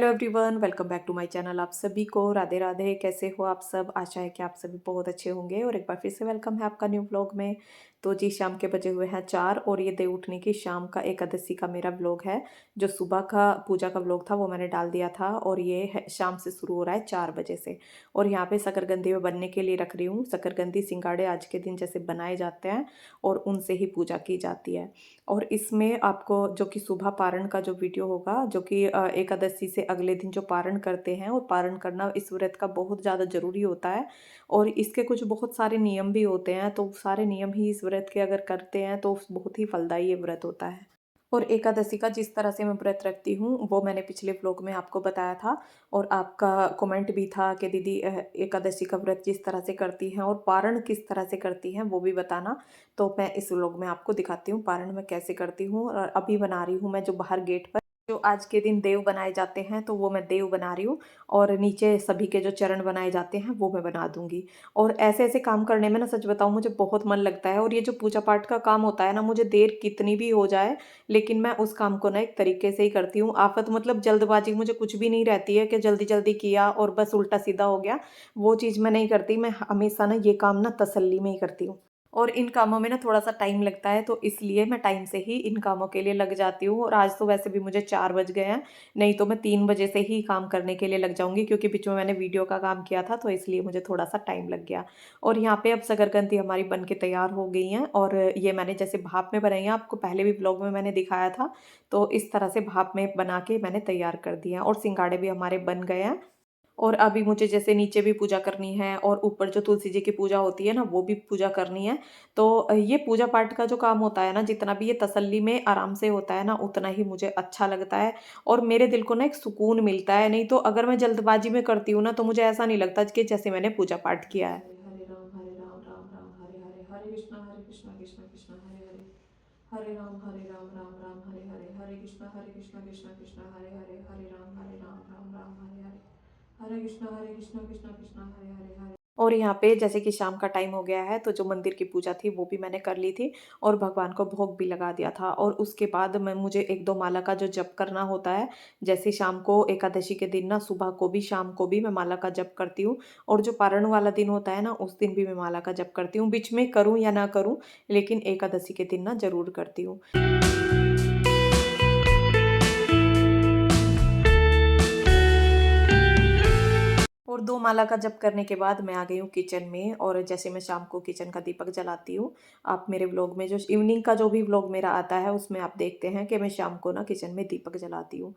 Hello everyone, welcome back to my channel. आप सभी को राधे राधे। कैसे हो आप सब? आशा है कि आप सभी बहुत अच्छे होंगे और एक बार फिर से वेलकम है आपका न्यू व्लॉग में। तो जी, शाम के बजे हुए हैं 4 और ये देव उठने की शाम का एकादशी का मेरा व्लॉग है। जो सुबह का पूजा का व्लॉग था वो मैंने डाल दिया था और ये है शाम से शुरू हो रहा है 4 बजे से। और यहाँ पे शकरकंदी में बनने के लिए रख रही हूँ। शकरकंदी सिंगाड़े आज के दिन जैसे बनाए जाते हैं और उनसे ही पूजा की जाती है। और इसमें आपको जो कि सुबह पारण का जो वीडियो होगा, जो कि एकादशी से अगले दिन जो पारण करते हैं, और पारण करना इस व्रत का बहुत ज़्यादा ज़रूरी होता है। और इसके कुछ बहुत सारे नियम भी होते हैं, तो सारे नियम ही इस व्रत के अगर करते हैं तो बहुत ही फलदायी ये व्रत होता है। और एकादशी का जिस तरह से मैं व्रत रखती हूँ वो मैंने पिछले व्लॉग में आपको बताया था। और आपका कमेंट भी था कि दीदी एकादशी का व्रत जिस तरह से करती हैं और पारण किस तरह से करती हैं वो भी बताना। तो मैं इस व्लॉग में आपको दिखाती हूँ पारण मैं कैसे करती हूँ। और अभी बना रही हूँ मैं जो बाहर गेट पर जो आज के दिन देव बनाए जाते हैं, तो वो मैं देव बना रही हूँ। और नीचे सभी के जो चरण बनाए जाते हैं वो मैं बना दूंगी। और ऐसे ऐसे काम करने में ना, सच बताऊँ, मुझे बहुत मन लगता है। और ये जो पूजा पाठ का काम होता है ना, मुझे देर कितनी भी हो जाए लेकिन मैं उस काम को ना एक तरीके से ही करती हूँ। आफत मतलब जल्दबाजी मुझे कुछ भी नहीं रहती है कि जल्दी जल्दी किया और बस उल्टा सीधा हो गया। वो चीज़ मैं नहीं करती। मैं हमेशा ना ये काम ना तसल्ली में ही करती हूँ। और इन कामों में ना थोड़ा सा टाइम लगता है, तो इसलिए मैं टाइम से ही इन कामों के लिए लग जाती हूँ। और आज तो वैसे भी मुझे 4 बज गए हैं, नहीं तो मैं 3 बजे से ही काम करने के लिए लग जाऊंगी, क्योंकि बीच में मैंने वीडियो का काम किया था तो इसलिए मुझे थोड़ा सा टाइम लग गया। और यहाँ पे अब शकरकंदी हमारी बन के तैयार हो गई हैं। और ये मैंने जैसे भाप में बनाई है, आपको पहले भी ब्लॉग में मैंने दिखाया था। तो इस तरह से भाप में बना के मैंने तैयार कर दिया और सिंगाड़े भी हमारे बन गए हैं। और अभी मुझे जैसे नीचे भी पूजा करनी है और ऊपर जो तुलसी जी की पूजा होती है ना, वो भी पूजा करनी है। तो ये पूजा पाठ का जो काम होता है ना, जितना भी ये तसल्ली में आराम से होता है ना, उतना ही मुझे अच्छा लगता है। और मेरे दिल को ना एक सुकून मिलता है। नहीं तो अगर मैं जल्दबाजी में करती हूँ ना, तो मुझे ऐसा नहीं लगता कि जैसे मैंने पूजा पाठ किया है। हरे राम राम राम हरे हरे, हरे कृष्णा कृष्णा कृष्णा हरे हरे, हरे राम राम राम हरे हरे, हरे कृष्णा कृष्णा कृष्णा हरे हरे, हरे राम राम राम हरे हरे, हरे कृष्णा कृष्णा कृष्णा हरे हरे, हरे। और यहाँ पे जैसे कि शाम का टाइम हो गया है, तो जो मंदिर की पूजा थी वो भी मैंने कर ली थी और भगवान को भोग भी लगा दिया था। और उसके बाद मैं मुझे 1-2 माला का जो जप करना होता है, जैसे शाम को एकादशी के दिन ना, सुबह को भी शाम को भी मैं माला का जप करती हूँ। और जो पारण वाला दिन होता है ना, उस दिन भी मैं माला का जप करती हूँ। बीच में करूँ या ना करूँ, लेकिन एकादशी के दिन ना ज़रूर करती हूँ। और 2 माला का जप करने के बाद मैं आ गई हूँ किचन में। और जैसे मैं शाम को किचन का दीपक जलाती हूँ, आप मेरे व्लॉग में जो इवनिंग का जो भी व्लॉग मेरा आता है उसमें आप देखते हैं कि मैं शाम को ना किचन में दीपक जलाती हूँ।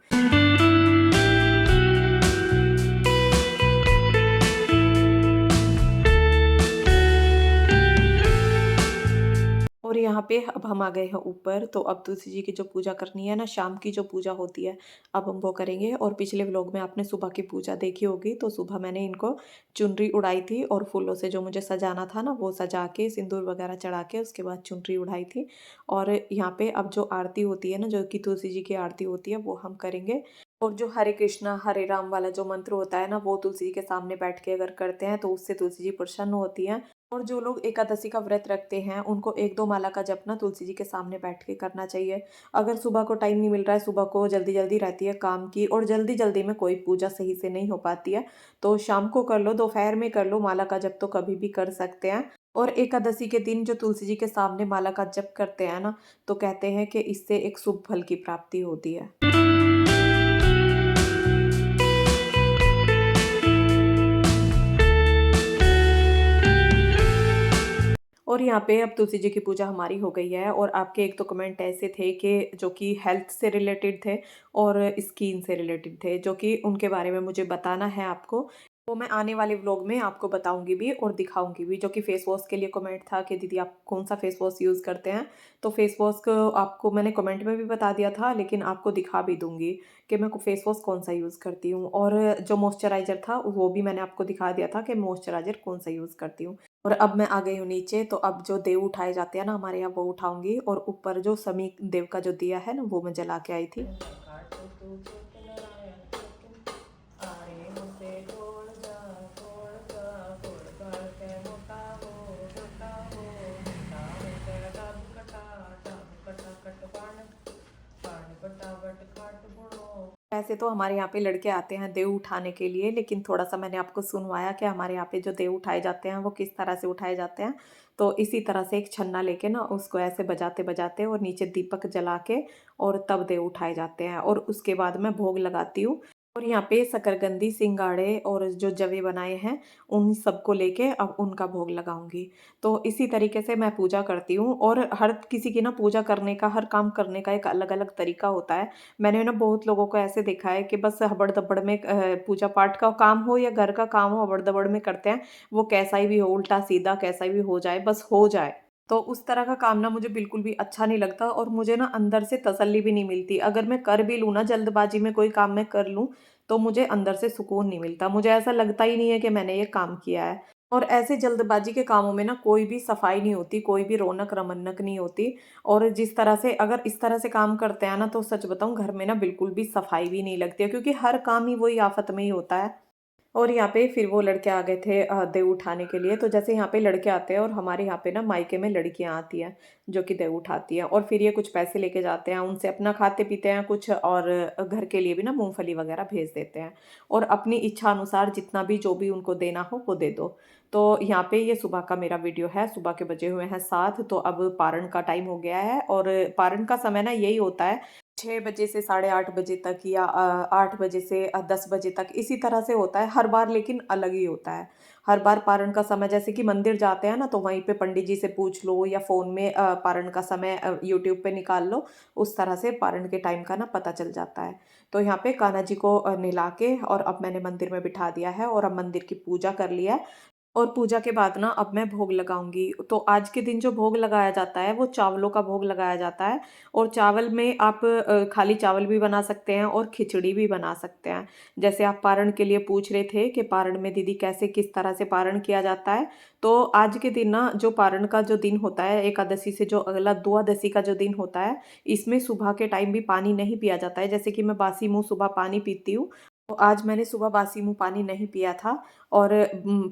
और यहाँ पे अब हम आ गए हैं ऊपर। तो अब तुलसी जी की जो पूजा करनी है ना, शाम की जो पूजा होती है, अब हम वो करेंगे। और पिछले व्लॉग में आपने सुबह की पूजा देखी होगी, तो सुबह मैंने इनको चुनरी उड़ाई थी और फूलों से जो मुझे सजाना था ना, वो सजा के सिंदूर वगैरह चढ़ा के उसके बाद चुनरी उड़ाई थी। और यहाँ पे अब जो आरती होती है ना, जो कि तुलसी जी की आरती होती है, वो हम करेंगे। और जो हरे कृष्णा हरे राम वाला जो मंत्र होता है ना, वो तुलसी जी के सामने बैठ के अगर करते हैं तो उससे तुलसी जी प्रसन्न होती हैं। और जो लोग एकादशी का व्रत रखते हैं, उनको 1-2 माला का जप ना तुलसी जी के सामने बैठ के करना चाहिए। अगर सुबह को टाइम नहीं मिल रहा है, सुबह को जल्दी जल्दी रहती है काम की और जल्दी जल्दी में कोई पूजा सही से नहीं हो पाती है, तो शाम को कर लो, दोपहर में कर लो। माला का जप तो कभी भी कर सकते हैं। और एकादशी के दिन जो तुलसी जी के सामने माला का जप करते हैं ना, तो कहते हैं कि इससे एक शुभ फल की प्राप्ति होती है। और यहाँ पे अब तुलसी जी की पूजा हमारी हो गई है। और आपके एक तो कमेंट ऐसे थे कि जो कि हेल्थ से रिलेटेड थे और स्किन से रिलेटेड थे, जो कि उनके बारे में मुझे बताना है आपको। वो मैं आने वाले व्लॉग में आपको बताऊंगी भी और दिखाऊंगी भी। जो कि फेस वॉश के लिए कमेंट था कि दीदी आप कौन सा फेस वॉश यूज़ करते हैं, तो फेस वॉश को आपको मैंने कमेंट में भी बता दिया था, लेकिन आपको दिखा भी दूंगी कि मैं फेस वॉश कौन सा यूज़ करती हूँ। और जो मॉइस्चराइज़र था वो भी मैंने आपको दिखा दिया था कि मॉइस्चराइज़र कौन सा यूज़ करती हूँ। और अब मैं आ गई हूँ नीचे। तो अब जो देव उठाए जाते हैं ना हमारे यहाँ, वो उठाऊंगी। और ऊपर जो समी देव का जो दिया है ना, वो मैं जला के आई थी। वैसे तो हमारे यहाँ पे लड़के आते हैं देव उठाने के लिए, लेकिन थोड़ा-सा मैंने आपको सुनवाया कि हमारे यहाँ पे जो देव उठाए जाते हैं वो किस तरह से उठाए जाते हैं। तो इसी तरह से एक छन्ना लेके ना उसको ऐसे बजाते-बजाते और नीचे दीपक जला के और तब देव उठाए जाते हैं और उसके बाद मैं भोग लगाती हूँ। और यहाँ पे शकरकंदी, सिंघाड़े और जो जवे बनाए हैं, उन सबको लेके अब उनका भोग लगाऊँगी। तो इसी तरीके से मैं पूजा करती हूँ और हर किसी की ना पूजा करने का, हर काम करने का एक अलग-अलग तरीका होता है। मैंने ना बहुत लोगों को ऐसे देखा है कि बस हबड़-दबड़ में पूजा-पाठ का काम हो या घर का काम हो, हबड़-दबड़ में करते हैं। वो कैसा ही भी हो, उल्टा-सीधा कैसा भी हो जाए, बस हो जाए। तो उस तरह का काम ना मुझे बिल्कुल भी अच्छा नहीं लगता और मुझे ना अंदर से तसल्ली भी नहीं मिलती। अगर मैं कर भी लूँ ना, जल्दबाजी में कोई काम मैं कर लूँ, तो मुझे अंदर से सुकून नहीं मिलता। मुझे ऐसा लगता ही नहीं है कि मैंने ये काम किया है। और ऐसे जल्दबाजी के कामों में ना कोई भी सफाई नहीं होती, कोई भी रौनक-रमन्नक नहीं होती। और जिस तरह से अगर इस तरह से काम करते हैं ना, तो सच बताऊँ घर में ना बिल्कुल भी सफाई भी नहीं लगती है, क्योंकि हर काम ही वही आफत में ही होता है। और यहाँ पे फिर वो लड़के आ गए थे देव उठाने के लिए। तो जैसे यहाँ पे लड़के आते हैं और हमारे यहाँ पे ना मायके में लड़कियाँ आती हैं, जो कि देव उठाती हैं और फिर ये कुछ पैसे लेके जाते हैं, उनसे अपना खाते-पीते हैं कुछ और घर के लिए भी ना मूँगफली वगैरह भेज देते हैं और अपनी इच्छा अनुसार जितना भी जो भी उनको देना हो वो दे दो। तो यहाँ पे ये सुबह का मेरा वीडियो है, सुबह के बजे हुए हैं 7, तो अब पारण का टाइम हो गया है और पारण का समय ना यही होता है 6 बजे से साढ़े 8 बजे तक या 8 बजे से 10 बजे तक, इसी तरह से होता है हर बार, लेकिन अलग ही होता है। हर बार पारण का समय जैसे कि मंदिर जाते हैं ना, तो वहीं पे पंडित जी से पूछ लो या फ़ोन में पारण का समय यूट्यूब पे निकाल लो, उस तरह से पारण के टाइम का ना पता चल जाता है। तो यहाँ पे कान्हा जी को नहला के और अब मैंने मंदिर में बिठा दिया है और अब मंदिर की पूजा कर लिया है। और पूजा के बाद ना अब मैं भोग लगाऊँगी। तो आज के दिन जो भोग लगाया जाता है वो चावलों का भोग लगाया जाता है और चावल में आप खाली चावल भी बना सकते हैं और खिचड़ी भी बना सकते हैं। जैसे आप पारण के लिए पूछ रहे थे कि पारण में दीदी कैसे किस तरह से पारण किया जाता है। तो आज के दिन ना जो पारण का जो दिन होता है, एकादशी से जो अगला द्वादशी का जो दिन होता है, इसमें सुबह के टाइम भी पानी नहीं पिया जाता है। जैसे कि मैं बासी मुँह सुबह पानी पीती हूँ, तो आज मैंने सुबह बासी मुँह पानी नहीं पिया था और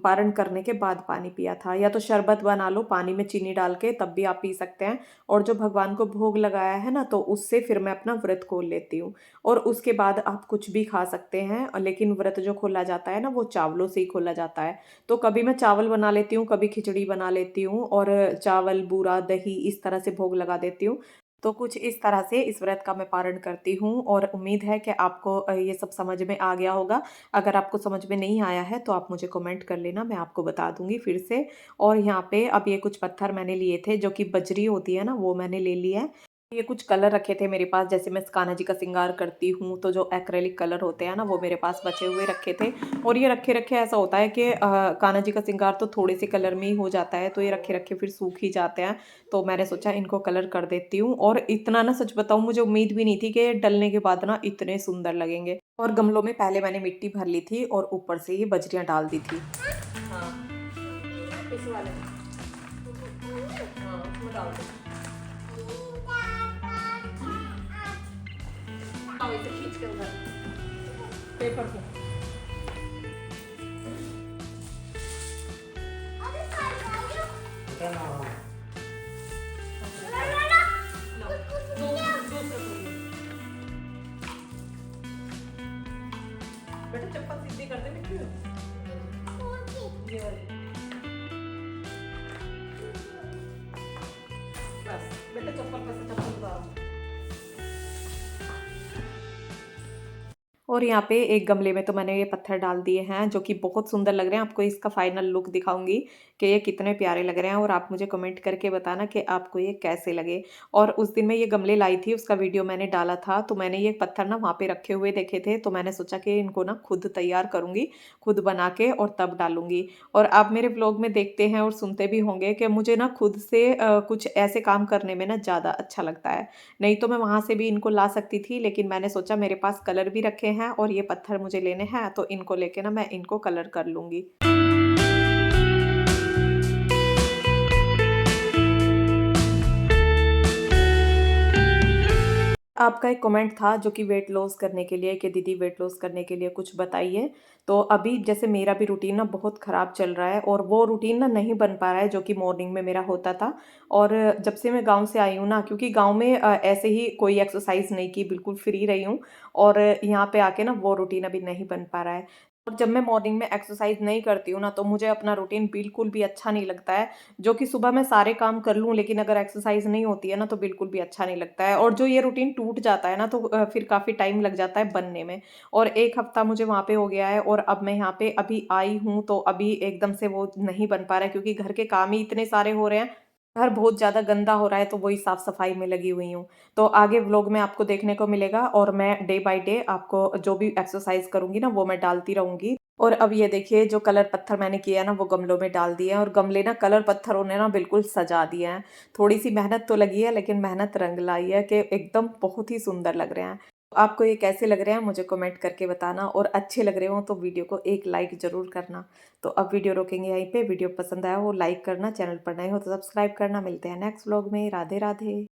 पारण करने के बाद पानी पिया था। या तो शरबत बना लो पानी में चीनी डाल के, तब भी आप पी सकते हैं। और जो भगवान को भोग लगाया है ना, तो उससे फिर मैं अपना व्रत खोल लेती हूँ और उसके बाद आप कुछ भी खा सकते हैं, लेकिन व्रत जो खोला जाता है ना, वो चावलों से ही खोला जाता है। तो कभी मैं चावल बना लेती हूँ, कभी खिचड़ी बना लेती हूँ और चावल, बूरा, दही इस तरह से भोग लगा देती हूँ। तो कुछ इस तरह से इस व्रत का मैं पारण करती हूँ और उम्मीद है कि आपको ये सब समझ में आ गया होगा। अगर आपको समझ में नहीं आया है तो आप मुझे कमेंट कर लेना, मैं आपको बता दूँगी फिर से। और यहाँ पे अब ये कुछ पत्थर मैंने लिए थे, जो कि बजरी होती है ना, वो मैंने ले लिया है। ये कुछ कलर रखे थे मेरे पास, जैसे मैं कान्हा जी का श्रृंगार करती हूँ, तो जो एक्रेलिक कलर होते हैं ना, वो मेरे पास बचे हुए रखे थे। और ये रखे-रखे ऐसा होता है कि कान्हा जी का श्रृंगार तो थोड़े से कलर में ही हो जाता है, तो ये रखे-रखे फिर सूख ही जाते हैं। तो मैंने सोचा इनको कलर कर देती हूँ और इतना ना सच बताऊँ मुझे उम्मीद भी नहीं थी कि डलने के बाद ना इतने सुंदर लगेंगे। और गमलों में पहले मैंने मिट्टी भर ली थी और ऊपर से ये बजरियाँ डाल दी थी। हाँ, इस वाले में। हाँ, उसमें डाल दो। आओ इसे खींच के उधर पेपर को। बेटा चप्पल सीधी कर दे मिट्टी में। ये वाली। बस बेटा चप्पल पे से चप्पल उतारो। और यहाँ पे एक गमले में तो मैंने ये पत्थर डाल दिए हैं, जो कि बहुत सुंदर लग रहे हैं। आपको इसका फाइनल लुक दिखाऊँगी कि ये कितने प्यारे लग रहे हैं और आप मुझे कमेंट करके बताना कि आपको ये कैसे लगे। और उस दिन मैं ये गमले लाई थी, उसका वीडियो मैंने डाला था, तो मैंने ये पत्थर ना वहाँ पे रखे हुए देखे थे, तो मैंने सोचा कि इनको ना खुद तैयार करूँगी, खुद बना के और तब डालूँगी। और आप मेरे व्लॉग में देखते हैं और सुनते भी होंगे कि मुझे ना खुद से कुछ ऐसे काम करने में ना ज़्यादा अच्छा लगता है। नहीं तो मैं वहाँ से भी इनको ला सकती थी, लेकिन मैंने सोचा मेरे पास कलर भी रखे हैं और ये पत्थर मुझे लेने हैं, तो इनको लेके ना मैं इनको कलर कर लूँगी। आपका एक कमेंट था जो कि वेट लॉस करने के लिए कि दीदी वेट लॉस करने के लिए कुछ बताइए। तो अभी जैसे मेरा भी रूटीन ना बहुत ख़राब चल रहा है और वो रूटीन ना नहीं बन पा रहा है जो कि मॉर्निंग में मेरा होता था। और जब से मैं गाँव से आई हूँ ना, क्योंकि गाँव में ऐसे ही कोई एक्सरसाइज़ नहीं की, बिल्कुल फ्री रही हूँ और यहाँ पे आके ना वो रूटीन अभी नहीं बन पा रहा है। और जब मैं मॉर्निंग में एक्सरसाइज़ नहीं करती हूँ ना, तो मुझे अपना रूटीन बिल्कुल भी अच्छा नहीं लगता है। जो कि सुबह मैं सारे काम कर लूँ, लेकिन अगर एक्सरसाइज़ नहीं होती है ना, तो बिल्कुल भी अच्छा नहीं लगता है। और जो ये रूटीन टूट जाता है ना, तो फिर काफ़ी टाइम लग जाता है बनने में। और 1 हफ़्ता मुझे वहाँ पे हो गया है और अब मैं यहाँ पे अभी आई हूँ, तो अभी एकदम से वो नहीं बन पा रहा है, क्योंकि घर के काम ही इतने सारे हो रहे हैं। घर बहुत ज़्यादा गंदा हो रहा है, तो वही साफ-सफाई में लगी हुई हूँ। तो आगे व्लॉग में आपको देखने को मिलेगा और मैं डे बाय डे आपको जो भी एक्सरसाइज़ करूँगी ना, वो मैं डालती रहूँगी। और अब ये देखिए, जो कलर पत्थर मैंने किए हैं ना, वो गमलों में डाल दिए हैं और गमले ना कलर पत्थरों ने ना बिल्कुल सजा दिए हैं। थोड़ी-सी मेहनत तो लगी है, लेकिन मेहनत रंग लाई है कि एकदम बहुत ही सुंदर लग रहे हैं। आपको ये कैसे लग रहे हैं मुझे कमेंट करके बताना, और अच्छे लग रहे हो तो वीडियो को एक लाइक ज़रूर करना। तो अब वीडियो रोकेंगे यहीं पे। वीडियो पसंद आया हो लाइक करना, चैनल पर नए हो तो सब्सक्राइब करना। मिलते हैं नेक्स्ट व्लॉग में। राधे राधे।